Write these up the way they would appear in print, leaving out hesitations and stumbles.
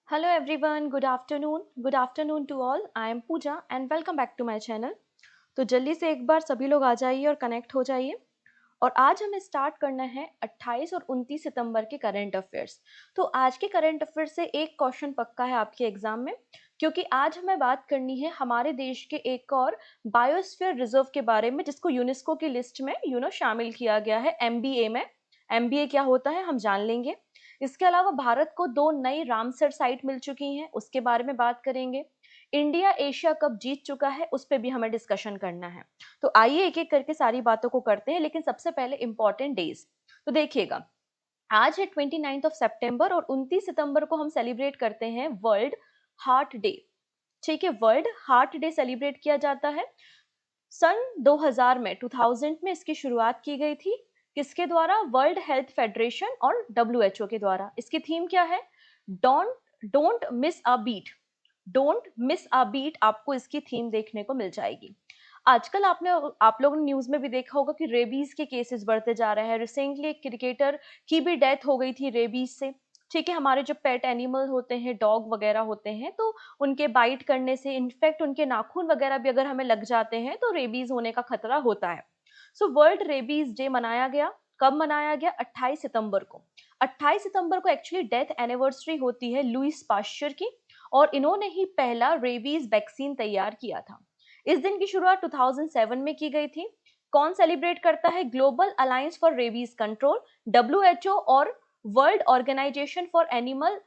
Hello everyone, good afternoon. Good afternoon to all. I am Pooja and welcome back to my channel. तो जल्दी से एक बार सभी लोग आ जाइए और कनेक्ट हो जाइए। और आज हमें स्टार्ट करना है 28 और 29 सितंबर के करंट अफेयर्स। तो आज के करंट अफेयर्स से एक क्वेश्चन पक्का है आपके एग्जाम में, क्योंकि आज हमें बात करनी है हमारे देश के एक और बायोस्फीयर रिजर्व के बारे में, जिसको यूनेस्को की लिस्ट में शामिल किया गया है एमबीए में। एमबीए क्या होता है हम जान लेंगे। इसके अलावा भारत को 2 नई रामसर साइट मिल चुकी हैं, उसके बारे में बात करेंगे। इंडिया एशिया कप जीत चुका है, उस पर भी हमें डिस्कशन करना है। तो आइए एक एक करके सारी बातों को करते हैं, लेकिन सबसे पहले इंपॉर्टेंट डेज। तो देखिएगा, आज है 29 ऑफ सितंबर और 29 सितंबर को हम सेलिब्रेट करते हैं वर्ल्ड हार्ट डे। ठीक है, वर्ल्ड हार्ट डे सेलिब्रेट किया जाता है। सन 2000 में 2000 में इसकी शुरुआत की गई थी। किसके द्वारा? वर्ल्ड हेल्थ फेडरेशन और डब्ल्यूएचओ के द्वारा। इसकी थीम क्या है? Don't don't miss a beat. Don't miss a beat आपको इसकी थीम देखने को मिल जाएगी। आजकल आप लोगों ने न्यूज में भी देखा होगा कि रेबीज के केसेस बढ़ते जा रहे हैं। रिसेंटली एक क्रिकेटर की भी डेथ हो गई थी रेबीज से। ठीक है, हमारे जो पेट एनिमल होते हैं, डॉग वगैरह होते हैं, तो उनके बाइट करने से, इनफैक्ट उनके नाखून वगैरह भी अगर हमें लग जाते हैं तो रेबीज होने का खतरा होता है। सो वर्ल्ड रेबीज डे मनाया गया। कब मनाया गया? 28 सितंबर को। 28 सितंबर को एक्चुअली डेथ एनिवर्सरी होती है लुईस पाश्चर की, और इन्होंने ही पहला रेबीज वैक्सीन तैयार किया था। इस दिन की शुरुआत 2007 में की गई थी। कौन सेलिब्रेट करता है? Global alliance for rabies control, WHO और world organisation for animal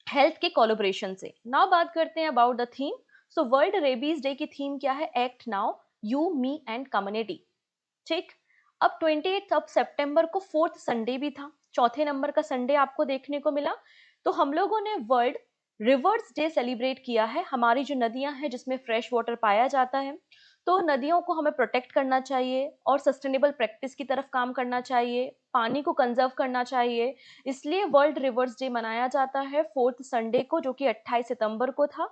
health के कोलैबोरेशन से। नाउ बात करते हैं about the theme. So world rabies day की थीम क्या है? Act now, you me and community. ठीक। अब 28 अब सितंबर को फोर्थ संडे भी था, चौथे नंबर का संडे आपको देखने को मिला। तो हम लोगों ने वर्ल्ड रिवर्स डे सेलिब्रेट किया है। हमारी जो नदियां हैं जिसमें फ्रेश वाटर पाया जाता है, तो नदियों को हमें प्रोटेक्ट करना चाहिए और सस्टेनेबल प्रैक्टिस की तरफ काम करना चाहिए, पानी को कंजर्व करना चाहिए। इसलिए वर्ल्ड रिवर्स डे मनाया जाता है फोर्थ संडे को, जो कि 28 सितंबर को था।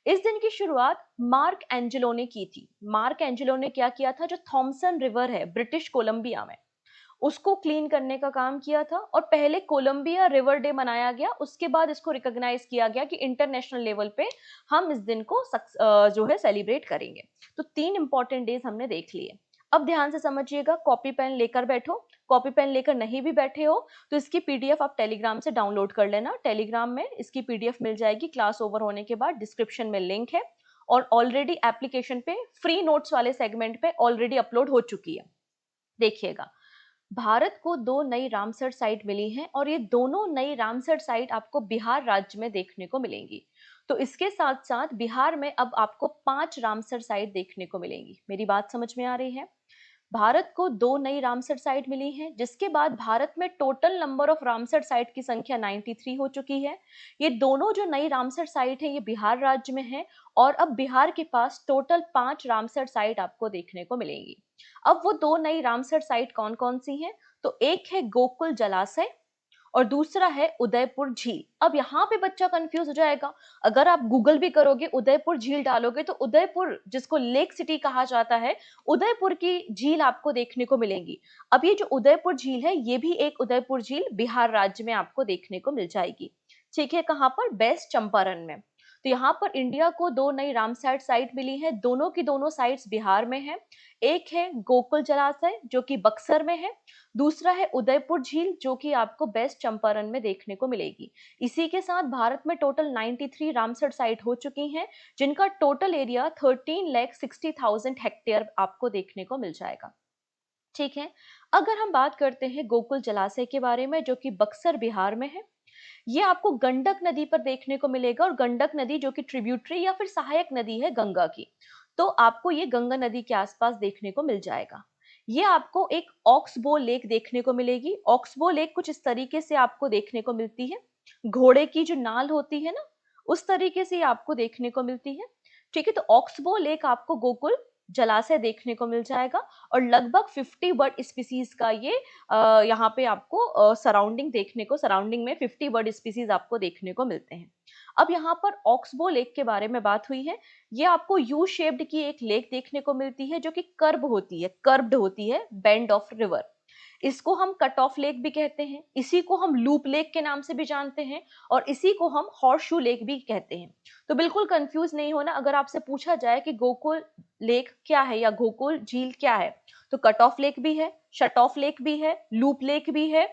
इस दिन की शुरुआत मार्क एंजेलो ने की थी। मार्क एंजेलो ने क्या किया था? जो थॉमसन रिवर है ब्रिटिश कोलंबिया में, उसको क्लीन करने का काम किया था। और पहले कोलंबिया रिवर डे मनाया गया, उसके बाद इसको रिकॉग्नाइज किया गया कि इंटरनेशनल लेवल पे हम इस दिन को जो है सेलिब्रेट करेंगे। तो 3 इंपॉर्टेंट डेज हमने देख लिए। अब ध्यान से समझिएगा, कॉपी पेन लेकर बैठो। कॉपी पेन लेकर नहीं भी बैठे हो तो इसकी पीडीएफ आप टेलीग्राम से डाउनलोड कर लेना। टेलीग्राम में इसकी पीडीएफ मिल जाएगी, क्लास ओवर होने के बाद डिस्क्रिप्शन में लिंक है। और ऑलरेडी एप्लीकेशन पे फ्री नोट्स वाले सेगमेंट पे ऑलरेडी अपलोड हो चुकी है। देखिएगा, भारत को 2 नई रामसर साइट मिली हैं और ये दोनों नई रामसर साइट आपको बिहार राज्य में देखने को मिलेंगी। तो इसके साथ साथ बिहार में अब आपको 5 रामसर साइट देखने को मिलेंगी। मेरी बात समझ में आ रही है? भारत को 2 नई रामसर साइट मिली हैं, जिसके बाद भारत में total number of Ramsar site की संख्या 93 हो चुकी है। ये दोनों जो नई रामसर साइट है ये बिहार राज्य में है, और अब बिहार के पास टोटल 5 रामसर साइट आपको देखने को मिलेंगी। अब वो 2 नई रामसर साइट कौन कौन सी हैं? तो एक है गोकुल जलाशय और दूसरा है उदयपुर झील। अब यहाँ पे बच्चा कंफ्यूज हो जाएगा। अगर आप गूगल भी करोगे, उदयपुर झील डालोगे, तो उदयपुर जिसको लेक सिटी कहा जाता है, उदयपुर की झील आपको देखने को मिलेंगी। अब ये जो उदयपुर झील है, ये भी एक उदयपुर झील बिहार राज्य में आपको देखने को मिल जाएगी। ठीक है, कहाँ पर? वेस्ट चंपारण में। तो यहाँ पर इंडिया को 2 नई रामसर साइट मिली है, दोनों की दोनों साइट्स बिहार में है। एक है गोकुल जलाशय जो कि बक्सर में है, दूसरा है उदयपुर झील जो कि आपको वेस्ट चंपारण में देखने को मिलेगी। इसी के साथ भारत में टोटल 93 रामसर साइट हो चुकी हैं, जिनका टोटल एरिया 13,60,000 हेक्टेयर आपको देखने को मिल जाएगा। ठीक है, अगर हम बात करते हैं गोकुल जलाशय के बारे में, जो कि बक्सर बिहार में है, ये आपको गंडक नदी पर देखने को मिलेगा। और गंडक नदी जो कि ट्रिब्यूटरी या फिर सहायक नदी है गंगा की, तो आपको ये गंगा नदी के आसपास देखने को मिल जाएगा। ये आपको एक ऑक्सबो लेक देखने को मिलेगी। ऑक्सबो लेक कुछ इस तरीके से आपको देखने को मिलती है, घोड़े की जो नाल होती है ना, उस तरीके से आपको देखने को मिलती है। ठीक है, तो ऑक्सबो लेक आपको गोकुल जलाशय देखने को मिल जाएगा। और लगभग 50 बर्ड स्पीसीज का ये यहाँ पे आपको सराउंडिंग में 50 बर्ड स्पीसीज आपको देखने को मिलते हैं। अब यहाँ पर ऑक्सबो लेक के बारे में बात हुई है। ये आपको यू शेप्ड की एक लेक देखने को मिलती है, जो कि कर्व्ड होती है बेंड ऑफ रिवर। इसको हम कट ऑफ लेक भी कहते हैं, इसी को हम लूप लेक के नाम से भी जानते हैं और इसी को हम हॉर्सशू लेक भी कहते हैं। तो बिल्कुल कंफ्यूज नहीं होना, अगर आपसे पूछा जाए कि गोकुल लेक क्या है या गोकुल झील क्या है, तो कट ऑफ लेक भी है, शट ऑफ लेक भी है, लूप लेक भी है,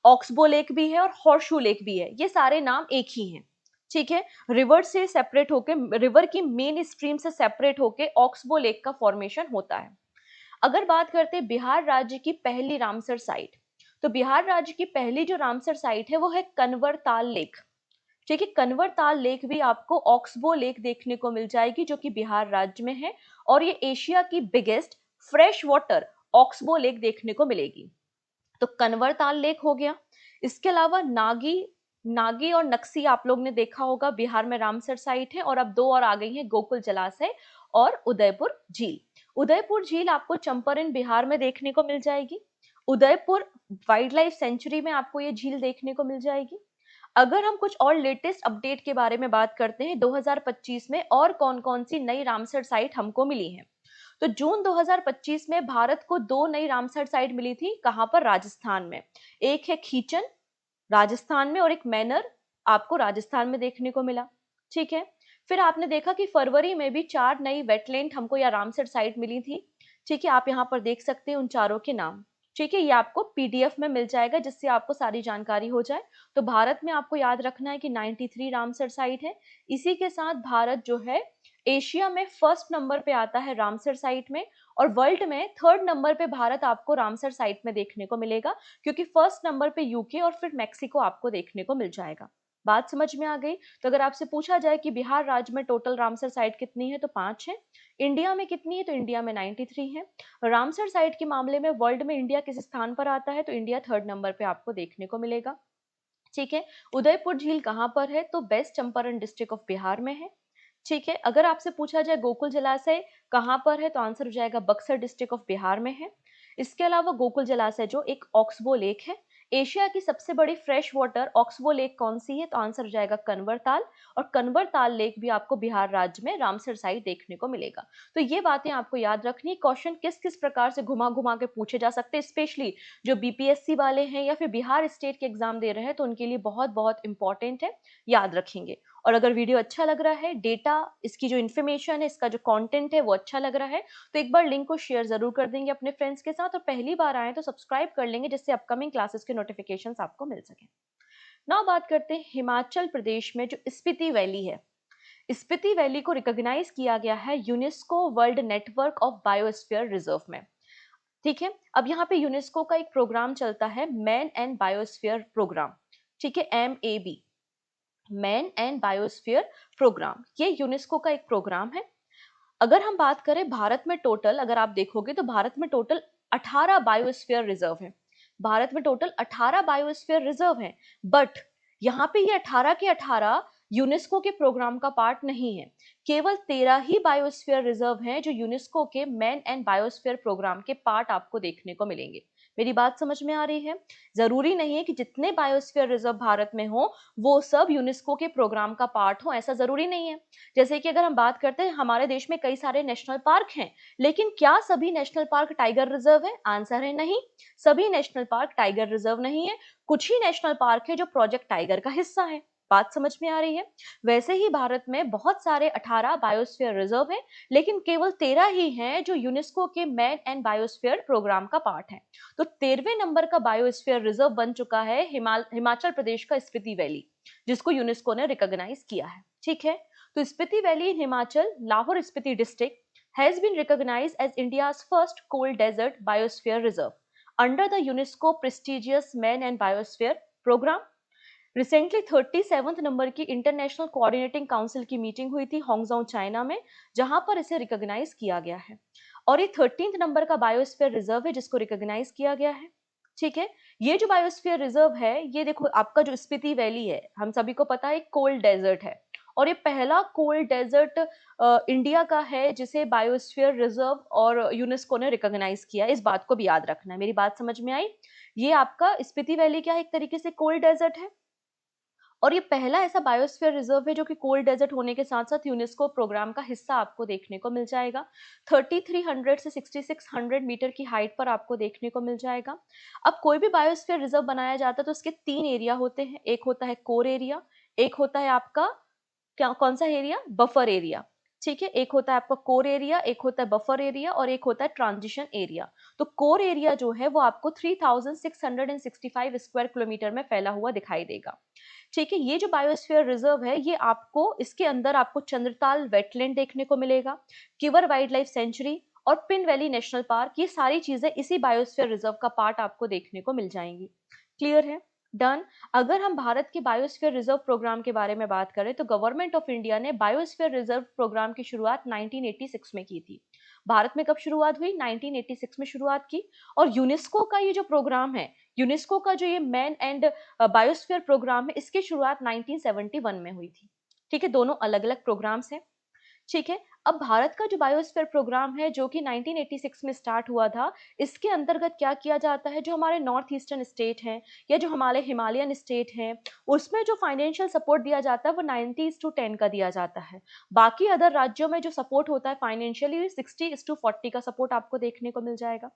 ऑक्सबो लेक भी है और हॉर्सशू लेक भी है। ये सारे नाम एक ही हैं, ठीक है। रिवर से सेपरेट होके, रिवर की मेन स्ट्रीम से सेपरेट होके ऑक्सबो लेक का फॉर्मेशन होता है। अगर बात करते हैं बिहार राज्य की पहली रामसर साइट, तो बिहार राज्य की पहली जो रामसर साइट है वो है कन्वर ताल लेक, ठीक है। कन्वर ताल लेक भी आपको ऑक्सबो लेक देखने को मिल जाएगी जो कि बिहार राज्य में है, और ये एशिया की biggest fresh water oxbow lake देखने को मिलेगी। तो कन्वर ताल लेक हो गया। इसके अलावा नागी नागी और नक्सी आप लोग ने देखा होगा, बिहार में रामसर साइट है, और अब दो और आ गई हैं, गोकुल जलाशय और उदयपुर झील। उदयपुर झील आपको चंपारण बिहार में देखने को मिल जाएगी। उदयपुर वाइल्ड लाइफ सेंचुरी में आपको ये झील देखने को मिल जाएगी। अगर हम कुछ और लेटेस्ट अपडेट के बारे में बात करते हैं 2025 में और कौन कौन सी नई रामसर साइट हमको मिली है, तो जून 2025 में भारत को दो नई रामसर साइट मिली थी। कहां पर? राजस्थान में। एक है खीचन राजस्थान में और एक मैनर आपको राजस्थान में देखने को मिला, ठीक है। फिर आपने देखा कि फरवरी में भी 4 नई वेटलैंड हमको या रामसर साइट मिली थी, ठीक है। आप यहाँ पर देख सकते हैं उन चारों के नाम, ठीक है। ये आपको पीडीएफ में मिल जाएगा जिससे आपको सारी जानकारी हो जाए। तो भारत में आपको याद रखना है कि 93 रामसर साइट है। इसी के साथ भारत जो है एशिया में फर्स्ट नंबर पे आता है रामसर साइट में, और वर्ल्ड में थर्ड नंबर पे भारत आपको रामसर साइट में देखने को मिलेगा, क्योंकि फर्स्ट नंबर पे यूके और फिर मैक्सिको आपको देखने को मिल जाएगा। बात समझ में आ गई? तो अगर आपसे पूछा जाए कि बिहार राज्य में टोटल रामसर साइट कितनी है, तो 5 है। इंडिया में कितनी है, तो इंडिया में 93 है। रामसर साइट के मामले में वर्ल्ड में इंडिया किस स्थान पर आता है, तो इंडिया थर्ड नंबर पे आपको देखने को मिलेगा, ठीक है। उदयपुर झील कहाँ पर है, तो west Champaran district of Bihar में है, ठीक है। अगर आपसे पूछा जाए गोकुल जलाशय कहाँ पर है, तो आंसर हो जाएगा बक्सर डिस्ट्रिक्ट ऑफ बिहार में है। इसके अलावा गोकुल जलाशय जो एक ऑक्सबो लेक है, एशिया की सबसे बड़ी फ्रेश वाटर ऑक्सबो लेक कौन सी है, तो आंसर हो जाएगा कन्वर ताल, और कन्वर ताल लेक भी आपको बिहार राज्य में रामसर साइट देखने को मिलेगा। तो ये बातें आपको याद रखनी। क्वेश्चन किस किस प्रकार से घुमा घुमा के पूछे जा सकते हैं, स्पेशली जो बीपीएससी वाले हैं या फिर बिहार स्टेट के एग्जाम दे रहे हैं, तो उनके लिए बहुत बहुत इंपॉर्टेंट है, याद रखेंगे। और अगर वीडियो अच्छा लग रहा है, डेटा, इसकी जो इन्फॉर्मेशन है, इसका जो कंटेंट है वो अच्छा लग रहा है, तो एक बार लिंक को शेयर जरूर कर देंगे अपने फ्रेंड्स के साथ, और पहली बार आए तो सब्सक्राइब कर लेंगे जिससे अपकमिंग क्लासेस के नोटिफिकेशंस आपको मिल सके। नाउ बात करते हैं हिमाचल प्रदेश में जो स्पीति वैली है। स्पीति वैली को रिकॉग्नाइज किया गया है UNESCO world network of biosphere reserve में, ठीक है। अब यहाँ पे यूनेस्को का एक प्रोग्राम चलता है, मैन एंड बायोस्फीयर प्रोग्राम, ठीक है, MAB, man and biosphere programme. ये यूनेस्को का एक प्रोग्राम है। अगर हम बात करें भारत में टोटल, अगर आप देखोगे तो भारत में टोटल 18 बायोस्फीयर रिजर्व है। भारत में टोटल 18 बायोस्फीयर रिजर्व है, बट यहाँ पे ये 18 के 18 यूनेस्को के प्रोग्राम का पार्ट नहीं है। केवल 13 ही बायोस्फीयर रिजर्व हैं जो यूनेस्को के मैन एंड बायोस्फीयर प्रोग्राम के पार्ट आपको देखने को मिलेंगे। मेरी बात समझ में आ रही है? जरूरी नहीं है कि जितने बायोस्फीयर रिजर्व भारत में हो वो सब यूनेस्को के प्रोग्राम का पार्ट हो, ऐसा जरूरी नहीं है। जैसे कि अगर हम बात करते हैं, हमारे देश में कई सारे नेशनल पार्क हैं, लेकिन क्या सभी नेशनल पार्क टाइगर रिजर्व है? आंसर है नहीं। सभी नेशनल पार्क टाइगर रिजर्व नहीं है। कुछ ही नेशनल पार्क है जो प्रोजेक्ट टाइगर का हिस्सा है। बात समझ में आ रही है? वैसे ही भारत में बहुत सारे 18 बायोस्फीयर रिजर्व हैं, लेकिन केवल 13 ही हैं जो यूनेस्को के मैन एंड बायोस्फीयर प्रोग्राम का पार्ट है। तो 13वें नंबर का बायोस्फीयर रिजर्व बन चुका है हिमाचल प्रदेश का स्पीति वैली, जिसको यूनेस्को ने रिकॉग्नाइज किया है, ठीक है। तो Spiti valley in Himachal, Lahore Spiti district, has been recognized as India's first cold desert biosphere reserve under the UNESCO prestigious Man and Biosphere program. Recently 37th number की इंटरनेशनल कोऑर्डिनेटिंग काउंसिल की मीटिंग हुई थी हांगझाऊ चाइना में, जहां पर इसे रिकॉग्नाइज किया गया है, और ये 13th नंबर का बायोस्फीयर रिजर्व है जिसको रिकॉग्नाइज किया गया है, ठीक है। ये जो बायोस्फीयर रिजर्व है, ये देखो आपका जो स्पीति वैली है, हम सभी को पता है कोल्ड डेजर्ट है, और ये पहला कोल्ड डेजर्ट इंडिया का है जिसे बायोस्फीयर रिजर्व और यूनेस्को ने रिकॉग्नाइज किया। इस बात को भी याद रखना है। मेरी बात समझ में आई? ये आपका स्पीति वैली क्या है? एक तरीके से कोल्ड डेजर्ट है, और ये पहला ऐसा बायोस्फीयर रिजर्व है जो कि कोल्ड डेजर्ट होने के साथ साथ यूनेस्को प्रोग्राम का हिस्सा आपको देखने को मिल जाएगा। 3300 से 6600 मीटर की हाइट पर आपको देखने को मिल जाएगा। अब कोई भी बायोस्फीयर रिजर्व बनाया जाता है तो उसके 3 एरिया होते हैं। एक होता है कोर एरिया, एक होता है आपका क्या कौन सा एरिया, बफर एरिया। ठीक है, एक होता है आपका कोर एरिया, एक होता है बफर एरिया और एक होता है ट्रांजिशन एरिया। तो कोर एरिया जो है वो आपको 3665 स्क्वायर किलोमीटर में फैला हुआ दिखाई देगा। ठीक है, ये जो बायोस्फीयर रिजर्व है ये आपको इसके अंदर आपको चंद्रताल वेटलैंड देखने को मिलेगा, किवर वाइल्ड लाइफ सेंचुरी और पिन वैली नेशनल पार्क, ये सारी चीजें इसी बायोस्फीयर रिजर्व का पार्ट आपको देखने को मिल जाएंगी। क्लियर है? डन। अगर हम भारत के बायोस्फीयर रिजर्व प्रोग्राम के बारे में बात करें तो गवर्नमेंट ऑफ इंडिया ने बायोस्फीयर रिजर्व प्रोग्राम की शुरुआत 1986 में की थी। भारत में कब शुरुआत हुई? 1986 में शुरुआत की। और यूनेस्को का ये जो प्रोग्राम है, यूनेस्को का जो ये मैन एंड बायोस्फीयर प्रोग्राम है, इसकी शुरुआत 1971 में हुई थी। ठीक है, दोनों अलग अलग प्रोग्राम्स हैं। ठीक है, अब भारत का जो बायोस्फीयर प्रोग्राम है जो कि 1986 में स्टार्ट हुआ था, इसके अंतर्गत क्या किया जाता है, जो हमारे नॉर्थ ईस्टर्न स्टेट हैं या जो हमारे हिमालयन स्टेट हैं, उसमें जो फाइनेंशियल सपोर्ट दिया जाता है वो 90:10 का दिया जाता है। बाकी अदर राज्यों में जो सपोर्ट होता है फाइनेंशियली 60:40 का सपोर्ट आपको देखने को मिल जाएगा।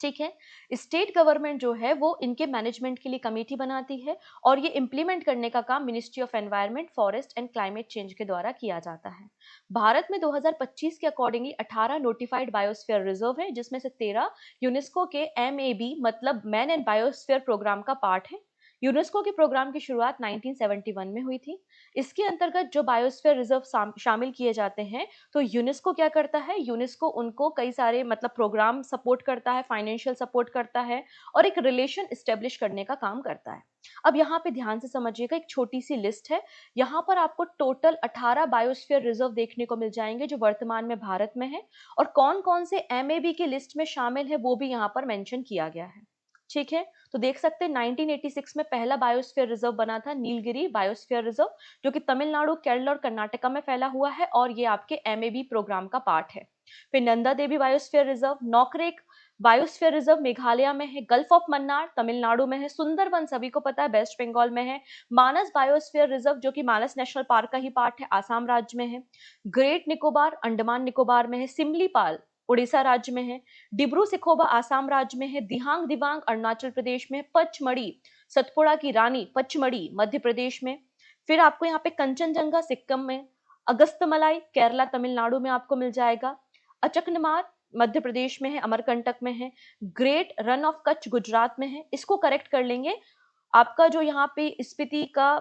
ठीक है, स्टेट गवर्नमेंट जो है वो इनके मैनेजमेंट के लिए कमेटी बनाती है और ये इंप्लीमेंट करने का काम ministry of environment, forest and climate change के द्वारा किया जाता है। भारत में 2025 के अकॉर्डिंगली 18 नोटिफाइड बायोस्फीयर रिजर्व है, जिसमें से 13 यूनेस्को के MAB मतलब मैन एंड बायोस्फीयर प्रोग्राम का पार्ट है। यूनेस्को के प्रोग्राम की शुरुआत 1971 में हुई थी। इसके अंतर्गत जो बायोस्फीयर रिजर्व शामिल किए जाते हैं, तो यूनेस्को क्या करता है, यूनेस्को उनको कई सारे मतलब प्रोग्राम सपोर्ट करता है, फाइनेंशियल सपोर्ट करता है और एक रिलेशन एस्टेब्लिश करने का काम करता है। अब यहाँ पे ध्यान से समझिएगा, एक छोटी सी लिस्ट है। यहाँ पर आपको टोटल 18 बायोस्फीयर रिजर्व देखने को मिल जाएंगे जो वर्तमान में भारत में है, और कौन कौन से MAB की लिस्ट में शामिल है वो भी यहाँ पर मेंशन किया गया है। ठीक है, तो देख सकते हैं 1986 में पहला बायोस्फीयर रिजर्व बना था नीलगिरी बायोस्फीयर रिजर्व, जो कि तमिलनाडु, केरल और कर्नाटका में फैला हुआ है और ये आपके MAB प्रोग्राम का पार्ट है। फिर Nanda Devi biosphere reserve, Nokrek biosphere reserve Meghalaya में है, गल्फ ऑफ मन्नार तमिलनाडु में है, सुंदरबन सभी को पता है वेस्ट बंगाल में है, मानस बायोस्फीयर रिजर्व जो कि मानस नेशनल पार्क का ही पार्ट है आसाम राज्य में है, ग्रेट निकोबार अंडमान निकोबार में है, सिमलीपाल उड़ीसा राज्य में है, डिब्रू सिखोबा आसाम राज्य में है, दिहांग दिबांग अरुणाचल प्रदेश में, पचमढ़ी सतपुड़ा की रानी पचमढ़ी मध्य प्रदेश में। फिर आपको यहाँ पे कंचनजंगा सिक्किम में, अगस्तमलाई केरला तमिलनाडु में आपको मिल जाएगा, अचकनमार मध्य प्रदेश में है, अमरकंटक में है, great run of Kutch Gujarat में है। इसको करेक्ट कर लेंगे, आपका जो यहाँ पे स्पीति का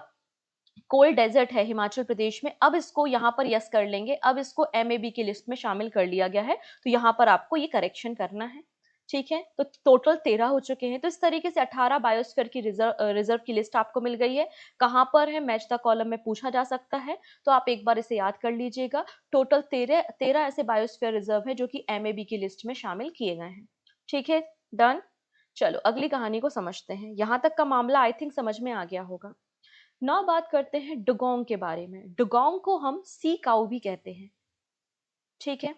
कोल्ड डेजर्ट है हिमाचल प्रदेश में, अब इसको यहाँ पर यस कर लेंगे, अब इसको MAB की लिस्ट में शामिल कर लिया गया है, तो यहाँ पर आपको ये करेक्शन करना है। ठीक है, तो टोटल 13 हो चुके हैं। तो इस तरीके से 18 बायोस्फीयर की रिजर्व की लिस्ट आपको मिल गई है। कहाँ पर है, मैच द कॉलम में पूछा जा सकता है, तो आप एक बार इसे याद कर लीजिएगा। टोटल 13 ऐसे बायोस्फीयर रिजर्व है जो कि MAB की लिस्ट में शामिल किए गए हैं। ठीक है, डन। चलो अगली कहानी को समझते हैं। यहाँ तक का मामला आई थिंक समझ में आ गया होगा। ना बात करते हैं डुगोंग के बारे में। डुगोंग को हम सी काऊ भी कहते हैं। ठीक है,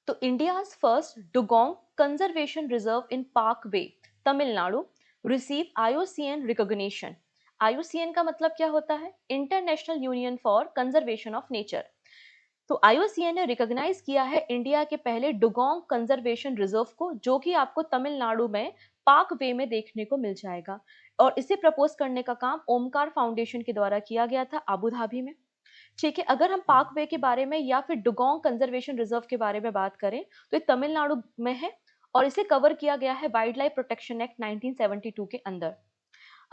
तो India's first dugong conservation reserve in park way Tamil Nadu receive IUCN recognition. IUCN का मतलब क्या होता है, international union for conservation of nature. तो IUCN ने रिकॉग्नाइज किया है इंडिया के पहले डुगोंग कंजर्वेशन रिजर्व को, जो कि आपको तमिलनाडु में पार्क वे में देखने को मिल जाएगा। और इसे प्रपोज करने का काम ओमकार फाउंडेशन के द्वारा किया गया था अबू धाबी में। ठीक है, अगर हम पार्क वे के बारे में या फिर डुगोंग कंजर्वेशन रिजर्व के बारे में बात करें तो ये तमिलनाडु में है और इसे कवर किया गया है वाइल्ड लाइफ प्रोटेक्शन एक्ट 1972 के अंदर।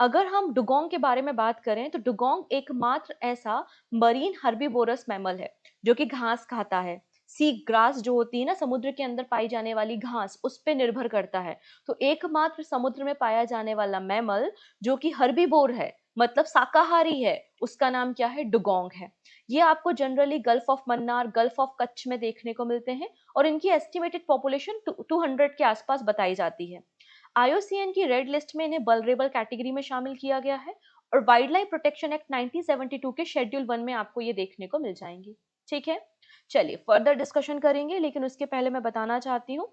अगर हम डुगोंग के बारे में बात करें तो डुगोंग एकमात्र ऐसा मरीन हर्बीवोरस मैमल है जो कि घास खाता है। सी ग्रास जो होती है ना, समुद्र के अंदर पाई जाने वाली घास, उस पे निर्भर करता है। तो एकमात्र समुद्र में पाया जाने वाला मैमल जो कि हर्बीवोर है, मतलब शाकाहारी है, उसका नाम क्या है, डुगोंग है। ये आपको generally gulf of Mannar, gulf of Kutch में देखने को मिलते हैं और इनकी एस्टिमेटेड पॉपुलेशन 200 के आसपास बताई जाती है। IUCN की रेड लिस्ट में इन्हें वल्नरेबल कैटेगरी में शामिल किया गया है और वाइल्ड लाइफ प्रोटेक्शन एक्ट 1972 के शेड्यूल 1 में आपको ये देखने को मिल जाएंगी। ठीक है, चलिए फर्दर डिस्कशन करेंगे, लेकिन उसके पहले मैं बताना चाहती हूँ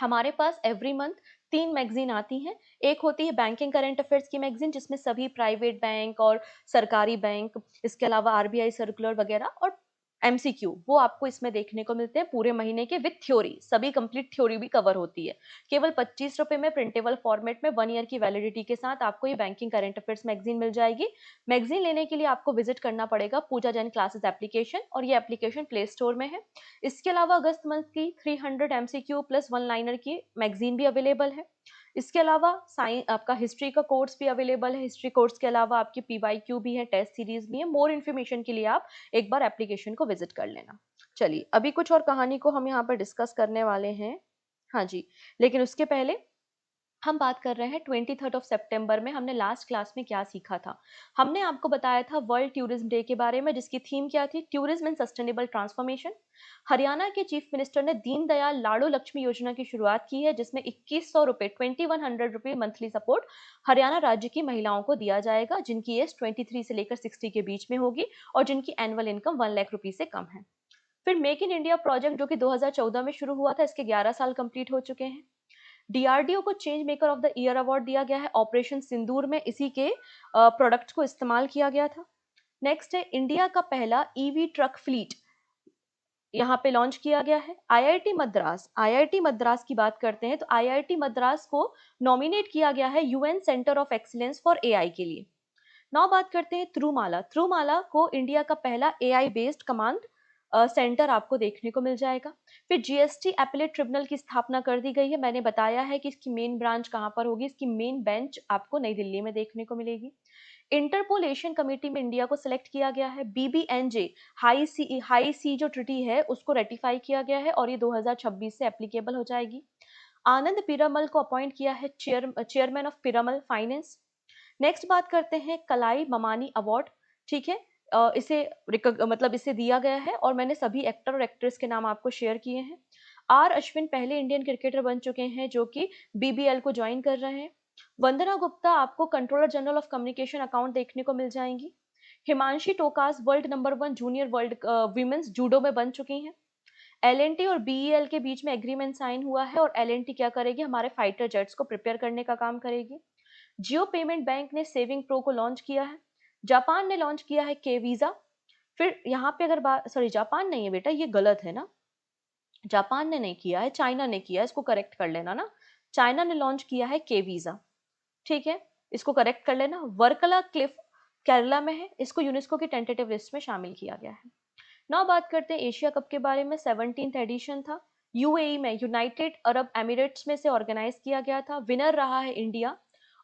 हमारे पास एवरी मंथ 3 मैगज़ीन आती हैं। एक होती है बैंकिंग करंट अफेयर्स की मैगज़ीन, जिसमें सभी प्राइवेट बैंक और सरकारी बैंक, इसके अलावा आरबीआई सर्कुलर वगैरह और एमसीक्यू, वो आपको इसमें देखने को मिलते हैं पूरे महीने के विद थ्योरी। सभी कंप्लीट थ्योरी भी कवर होती है। केवल ₹25 में प्रिंटेबल फॉर्मेट में 1 ईयर की वैलिडिटी के साथ आपको ये बैंकिंग करंट अफेयर्स मैगज़ीन मिल जाएगी। मैगज़ीन लेने के लिए आपको विजिट करना पड़ेगा पूजा जैन क्लासेस एप्लीकेशन, और ये एप्लीकेशन प्ले स्टोर में है। इसके अलावा अगस्त मंथ की 300 एमसीक्यू प्लस 1 लाइनर की मैगज़ीन भी अवेलेबल है। इसके अलावा आपका हिस्ट्री का कोर्स भी अवेलेबल है। हिस्ट्री कोर्स के अलावा आपकी पीवाईक्यू भी है, टेस्ट सीरीज भी है। मोर इन्फॉर्मेशन के लिए आप एक बार एप्लीकेशन को विजिट कर लेना। चलिए, अभी कुछ और कहानी को हम यहाँ पर डिस्कस करने वाले हैं। हाँ जी, लेकिन उसके पहले हम बात कर रहे हैं 23 सितंबर में हमने लास्ट क्लास में क्या सीखा था। हमने आपको बताया था वर्ल्ड टूरिज्म डे के बारे में, जिसकी थीम क्या थी, tourism and sustainable transformation. Haryana के चीफ मिनिस्टर ने दीनदयाल लाडो लक्ष्मी योजना की शुरुआत की है, जिसमें 2100 रुपए 2100 रुपए मंथली सपोर्ट हरियाणा राज्य की महिलाओं को दिया जाएगा, जिनकी एज 23 से लेकर 60 के बीच में होगी और जिनकी एनुअल इनकम 1 लाख रुपए से कम है। फिर मेक इन इंडिया प्रोजेक्ट, जो कि 2014 में शुरू हुआ था, इसके 11 साल कंप्लीट हो चुके हैं। डीआरडीओ को change maker of the year award दिया गया है। ऑपरेशन सिंदूर में इसी के प्रोडक्ट्स को इस्तेमाल किया गया था। नेक्स्ट है, इंडिया का पहला ईवी ट्रक फ्लीट यहाँ पे लॉन्च किया गया है। आईआईटी मद्रास की बात करते हैं तो आईआईटी मद्रास को नॉमिनेट किया गया है UN centre of excellence for AI के लिए। नाउ बात करते हैं त्रुमाला को इंडिया का पहला एआई बेस्ड कमांड सेंटर आपको देखने को मिल जाएगा। फिर जीएसटी एपलेट ट्रिब्यूनल की स्थापना कर दी गई है। मैंने बताया है कि इसकी मेन ब्रांच कहाँ पर होगी। इसकी मेन बेंच आपको नई दिल्ली में देखने को मिलेगी। इंटरपोल एशियन कमेटी में इंडिया को सिलेक्ट किया गया है। बीबीएनजे हाई सी जो ट्रिटी है उसको रेटिफाई किया गया है और ये 2026 से एप्लीकेबल हो जाएगी। आनंद पीरामल को अपॉइंट किया है chairman of Piramal finance. Next बात करते हैं कलाई ममानी अवार्ड। ठीक है, इसे दिया गया है और मैंने सभी एक्टर और एक्ट्रेस के नाम आपको शेयर किए हैं। आर अश्विन पहले इंडियन क्रिकेटर बन चुके हैं जो कि बीबीएल को ज्वाइन कर रहे हैं। वंदना गुप्ता आपको controller general of communication account देखने को मिल जाएंगी। Himanshi Tokas world number 1 junior world women's judo में बन चुकी हैं। एलएनटी और बीईएल के बीच में एग्रीमेंट साइन हुआ है और एलएनटी क्या करेगी, हमारे फाइटर जेट्स को प्रिपेयर करने का काम करेगी। जियो पेमेंट बैंक ने सेविंग प्रो को लॉन्च किया है। जापान ने लॉन्च किया है के वीजा। फिर यहाँ पे अगर बात, सॉरी जापान नहीं है बेटा, ये गलत है ना, जापान ने नहीं किया है, चाइना ने किया है, इसको करेक्ट कर लेना ना। चाइना ने लॉन्च किया है के वीजा। ठीक है, इसको करेक्ट कर लेना। वर्कला क्लिफ केरला में है, इसको यूनेस्को की टेंटेटिव लिस्ट में शामिल किया गया है। नाउ बात करते हैं एशिया कप के बारे में। 17th एडिशन था, यूएई में, यूनाइटेड अरब एमिरेट्स में से ऑर्गेनाइज किया गया था। विनर रहा है इंडिया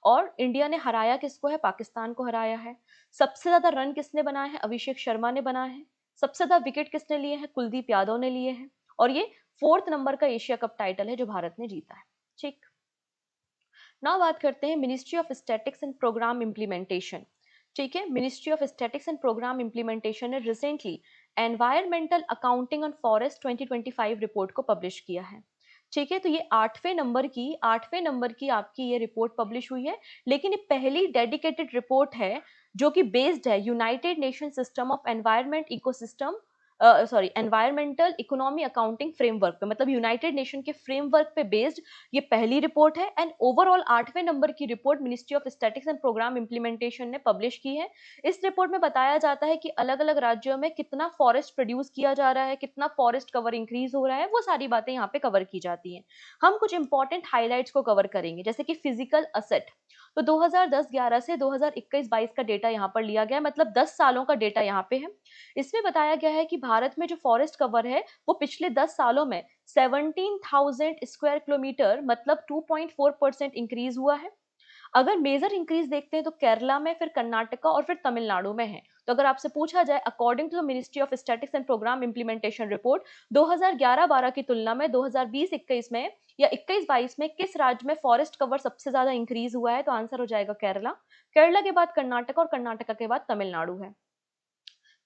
और इंडिया ने हराया किसको है, पाकिस्तान को हराया है। सबसे ज्यादा रन किसने बनाए हैं, अभिषेक शर्मा ने बनाए हैं। सबसे ज्यादा विकेट किसने लिए हैं, कुलदीप यादव ने लिए हैं। और ये 4th नंबर का एशिया कप टाइटल है जो भारत ने जीता है। ठीक, नाउ बात करते हैं ministry of statics and programme implementation. ठीक है, ministry of statics and programme implementation ने recently environmental accounting on forest 2025 report को पब्लिश किया है। ठीक है, तो ये 8वें नंबर की आपकी ये रिपोर्ट पब्लिश हुई है, लेकिन ये पहली डेडिकेटेड रिपोर्ट है जो कि बेस्ड है United Nation system of environmental economy accounting framework पे, मतलब यूनाइटेड नेशन के फ्रेमवर्क पे बेस्ड ये पहली रिपोर्ट है। एंड ओवरऑल 8वें नंबर की report ministry of statics and programme implementation ने पब्लिश की है। इस रिपोर्ट में बताया जाता है कि अलग अलग राज्यों में कितना फॉरेस्ट प्रोड्यूस किया जा रहा है, कितना फॉरेस्ट कवर इंक्रीज हो रहा है, वो सारी बातें यहाँ पे कवर की जाती हैं। हम कुछ इंपॉर्टेंट हाईलाइट्स को कवर करेंगे, जैसे कि फिजिकल असेट। तो 2010-11 से 2021-22 का डेटा यहाँ पर लिया गया है, मतलब 10 सालों का डेटा यहाँ पे है। इसमें बताया गया है कि भारत में जो फॉरेस्ट कवर है वो पिछले 10 सालों में 17,000 स्क्वायर किलोमीटर, मतलब 2.4% इंक्रीज हुआ है। अगर मेजर इंक्रीज देखते हैं तो केरला में, फिर कर्नाटका और फिर तमिलनाडु में है। तो अगर आपसे पूछा जाए according to the ministry of statics and programme implementation report, 2011-12 की तुलना में 2020-21 में या 21-22 में किस राज्य में फॉरेस्ट कवर सबसे ज्यादा इंक्रीज हुआ है, तो आंसर हो जाएगा केरला। केरला के बाद कर्नाटक और कर्नाटका के बाद तमिलनाडु है।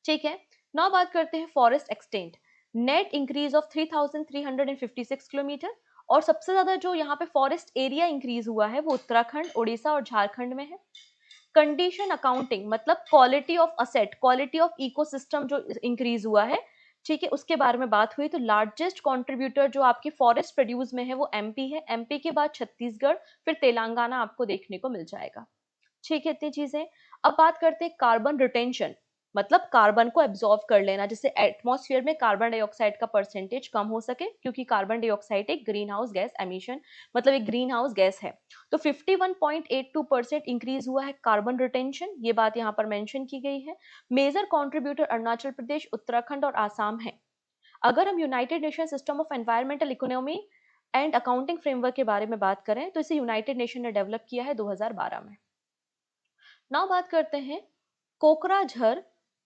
ठीक है, नाउ बात करते हैं forest extent. Net increase of 3,356 kilometre, और सबसे ज्यादा जो यहाँ पे फॉरेस्ट एरिया इंक्रीज हुआ है वो उत्तराखंड, उड़ीसा और झारखंड में है। कंडीशन अकाउंटिंग, मतलब quality of asset, quality of ecosystem जो इंक्रीज हुआ है, ठीक है, उसके बारे में बात हुई। तो लार्जेस्ट कंट्रीब्यूटर जो आपकी फॉरेस्ट प्रोड्यूस में है वो एमपी है, एमपी के बाद छत्तीसगढ़, फिर तेलंगाना आपको देखने को मिल जाएगा। ठीक है, इतनी चीजें। अब बात करते हैं कार्बन रिटेंशन, मतलब कार्बन को एब्जॉर्व कर लेना, जिससे एटमॉस्फेयर में कार्बन डाइऑक्साइड का परसेंटेज कम हो सके, क्योंकि कार्बन डाइऑक्साइड एक ग्रीन हाउस गैस एमिशन, मतलब एक ग्रीन हाउस गैस है। तो 51.82% इंक्रीज हुआ है कार्बन रिटेंशन, ये बात यहाँ पर मेंशन की गई है। मेजर कॉन्ट्रीब्यूटर अरुणाचल प्रदेश, उत्तराखंड और आसाम है। अगर हम United Nation system of environmental economy and accounting framework के बारे में बात करें तो इसे यूनाइटेड नेशन ने डेवलप किया है 2012 में। नाउ बात करते हैं कोकराझर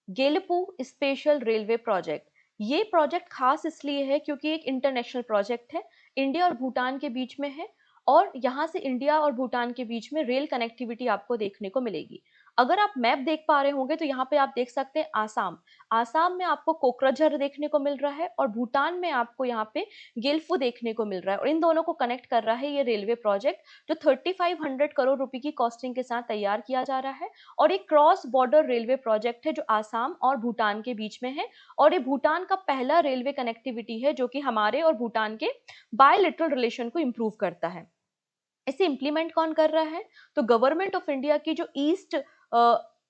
गेलपू स्पेशल रेलवे प्रोजेक्ट। ये प्रोजेक्ट खास इसलिए है क्योंकि एक इंटरनेशनल प्रोजेक्ट है, इंडिया और भूटान के बीच में है, और यहाँ से इंडिया और भूटान के बीच में रेल कनेक्टिविटी आपको देखने को मिलेगी। अगर आप मैप देख पा रहे होंगे तो यहाँ पे आप देख सकते हैं आसाम, आसाम में आपको कोकराझर देखने को मिल रहा है, और भूटान में आपको यहाँ पे गेल्फू देखने को मिल रहा है, और इन दोनों को कनेक्ट कर रहा है ये रेलवे प्रोजेक्ट, जो 3500 करोड़ रुपए की कॉस्टिंग के साथ तैयार किया जा रहा है। और एक क्रॉस बॉर्डर रेलवे प्रोजेक्ट है जो आसाम और भूटान के बीच में है, और ये भूटान का पहला रेलवे कनेक्टिविटी है जो कि हमारे और भूटान के बायलैटरल रिलेशन को इंप्रूव करता है। इसे इंप्लीमेंट कौन कर रहा है? तो गवर्नमेंट ऑफ इंडिया की जो ईस्ट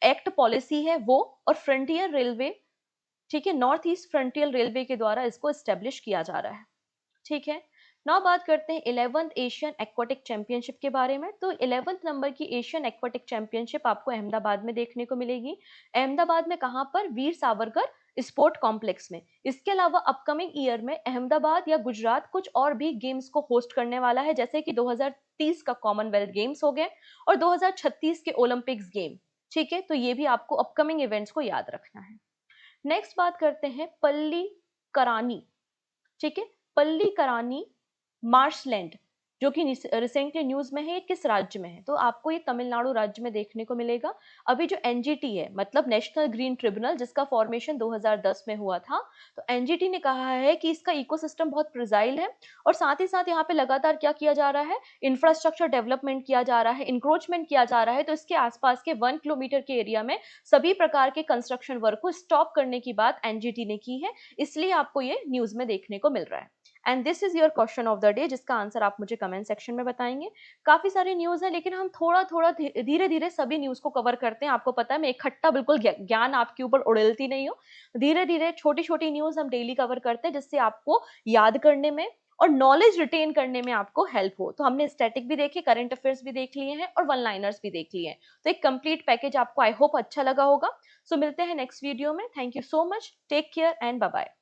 एक्ट पॉलिसी है वो, और फ्रंटियर रेलवे, ठीक है, नॉर्थ ईस्ट फ्रंटियर रेलवे के द्वारा इसको एस्टेब्लिश किया जा रहा है। ठीक है, नाउ बात करते हैं 11th एशियन एक्वाटिक चैंपियनशिप के बारे में। तो 11th नंबर की एशियन एक्वाटिक चैंपियनशिप आपको अहमदाबाद में देखने को मिलेगी। अहमदाबाद में कहाँ पर? वीर सावरकर स्पोर्ट कॉम्प्लेक्स में। इसके अलावा अपकमिंग ईयर में अहमदाबाद या गुजरात कुछ और भी गेम्स को होस्ट करने वाला है, जैसे कि 2030 का कॉमनवेल्थ गेम्स हो गए और 2036 के ओलंपिक्स गेम। ठीक है, तो ये भी आपको अपकमिंग इवेंट्स को याद रखना है। नेक्स्ट बात करते हैं पल्ली करानी। ठीक है, पल्ली करानी मार्शलैंड, जो कि रिसेंटली न्यूज में है, ये किस राज्य में है? तो आपको ये तमिलनाडु राज्य में देखने को मिलेगा। अभी जो एनजीटी है, मतलब नेशनल ग्रीन ट्रिब्यूनल, जिसका फॉर्मेशन 2010 में हुआ था, तो एनजीटी ने कहा है कि इसका इकोसिस्टम बहुत फ्रेजाइल है, और साथ ही साथ यहाँ पे लगातार क्या किया जा रहा है? इंफ्रास्ट्रक्चर डेवलपमेंट किया जा रहा है, इंक्रोचमेंट किया जा रहा है। तो इसके आसपास के 1 किलोमीटर के एरिया में सभी प्रकार के कंस्ट्रक्शन वर्क को स्टॉप करने की बात एनजीटी ने की है, इसलिए आपको ये न्यूज में देखने को मिल रहा है। And this is your question of the day, जिसका आंसर आप मुझे कमेंट सेक्शन में बताएंगे। काफी सारी न्यूज है, लेकिन हम थोड़ा थोड़ा धीरे धीरे सभी न्यूज को कवर करते हैं। आपको पता है मैं इकट्ठा बिल्कुल ज्ञान आपके ऊपर उड़ेलती नहीं हूँ, धीरे धीरे छोटी छोटी न्यूज हम डेली कवर करते हैं, जिससे आपको याद करने में और नॉलेज रिटेन करने में आपको हेल्प हो। तो हमने स्टैटिक भी देखे, करंट अफेयर्स भी देख लिए हैं, और वन लाइनर्स भी देख लिए हैं। तो एक कंप्लीट पैकेज आपको आई होप अच्छा लगा होगा। सो मिलते हैं नेक्स्ट वीडियो में। Thank you so much, take care and bye bye.